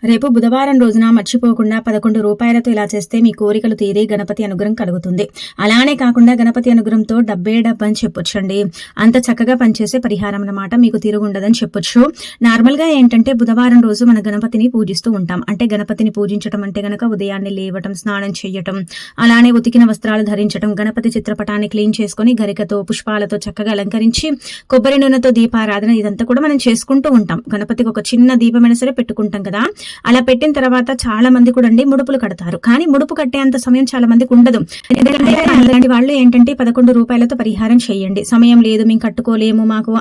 రేపు బుధవారం రోజున మర్చిపోకుండా 11 రూపాయలతో ఇలా చేస్తే మీ కోరికలు తీరి గణపతి అనుగ్రహం కలుగుతుంది. అలానే కాకుండా గణపతి అనుగ్రహంతో డబ్బే డబ్బని చెప్పొచ్చండి. అంత చక్కగా పనిచేసే పరిహారం అన్నమాట. మీకు తిరుగుండదని చెప్పొచ్చు. నార్మల్గా ఏంటంటే బుధవారం రోజు మన గణపతిని పూజిస్తూ ఉంటాం. అంటే గణపతిని పూజించడం అంటే గనక ఉదయాన్నే లేవటం, స్నానం చేయటం, అలానే ఉతికిన వస్త్రాలు ధరించడం, గణపతి చిత్రపటాన్ని క్లీన్ చేసుకుని గరికతో పుష్పాలతో చక్కగా అలంకరించి కొబ్బరి నూనెతో దీపారాధన ఇదంతా కూడా మనం చేసుకుంటూ ఉంటాం. గణపతికి ఒక చిన్న దీపమైనా సరే పెట్టుకుంటాం కదా. అలా పెట్టిన తర్వాత చాలా మంది కూడా అండి ముడుపులు కడతారు. కానీ ముడుపు కట్టేంత సమయం చాలా మందికి ఉండదు. ఎందుకంటే అలాంటి వాళ్ళు ఏంటంటే 11 రూపాయలతో పరిహారం చేయండి. సమయం లేదు, మేము కట్టుకోలేము, మాకు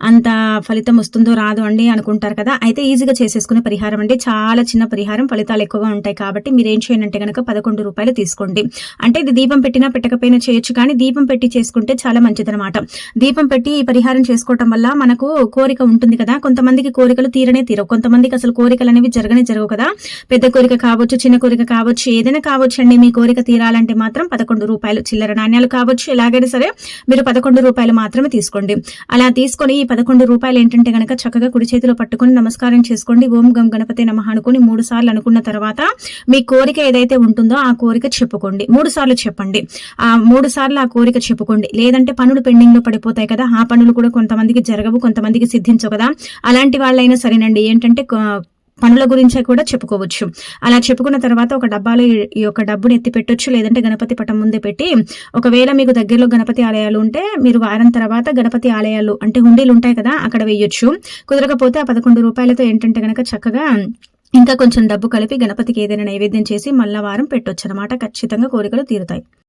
అంత ఫలితం వస్తుందో రాదో అండి అనుకుంటారు కదా. అయితే ఈజీగా చేసేసుకునే పరిహారం అండి. చాలా చిన్న పరిహారం, ఫలితాలు ఎక్కువగా ఉంటాయి. కాబట్టి మీరు ఏం చేయండి అంటే కనుక 11 రూపాయలు తీసుకోండి. అంటే ఇది దీపం పెట్టినా పెట్టకపోయినా చేయొచ్చు, కానీ దీపం పెట్టి చేసుకుంటే చాలా మంచిదనమాట. దీపం పెట్టి ఈ పరిహారం చేసుకోవటం వల్ల మనకు కోరిక ఉంటుంది కదా. కొంతమందికి కోరికలు తీరనే తీరవు, కొంతమందికి అసలు కోరికలు అనేవి జరగవు కదా. పెద్ద కోరిక కావచ్చు, చిన్న కోరిక కావచ్చు, ఏదైనా కావచ్చు అండి. మీ కోరిక తీరాలంటే మాత్రం 11 రూపాయలు చిల్లర నాణ్యాలు కావచ్చు, ఎలాగైనా సరే మీరు 11 రూపాయలు మాత్రమే తీసుకోండి. అలా తీసుకొని ఈ 11 రూపాయలు ఏంటంటే గనక చక్కగా కుడి చేతిలో పట్టుకొని నమస్కారం చేసుకోండి. ఓం గం గణపతి నమః అనుకుని 3 సార్లు అనుకున్న తర్వాత మీ కోరిక ఏదైతే ఉంటుందో ఆ కోరిక చెప్పుకోండి. 3 సార్లు చెప్పండి. ఆ 3 సార్లు ఆ కోరిక చెప్పుకోండి. లేదంటే పనులు పెండింగ్ లో పడిపోతాయి కదా, ఆ పనులు కూడా కొంతమందికి జరగవు, కొంతమందికి సిద్ధించవు కదా. అలాంటి వాళ్ళైనా సరేనండి, ఏంటంటే పనుల గురించే కూడా చెప్పుకోవచ్చు. అలా చెప్పుకున్న తర్వాత ఒక డబ్బాలో ఈ యొక్క డబ్బుని ఎత్తి పెట్టొచ్చు, లేదంటే గణపతి పటం ముందే పెట్టి, ఒకవేళ మీకు దగ్గరలో గణపతి ఆలయాలు ఉంటే మీరు వారం తర్వాత గణపతి ఆలయాలు అంటే హుండీలు ఉంటాయి కదా, అక్కడ వేయొచ్చు. కుదరకపోతే ఆ 11 రూపాయలతో ఏంటంటే గనక చక్కగా ఇంకా కొంచెం డబ్బు కలిపి గణపతికి ఏదైనా నైవేద్యం చేసి మళ్ళా వారం పెట్టొచ్చు అనమాట. ఖచ్చితంగా కోరికలు తీరుతాయి.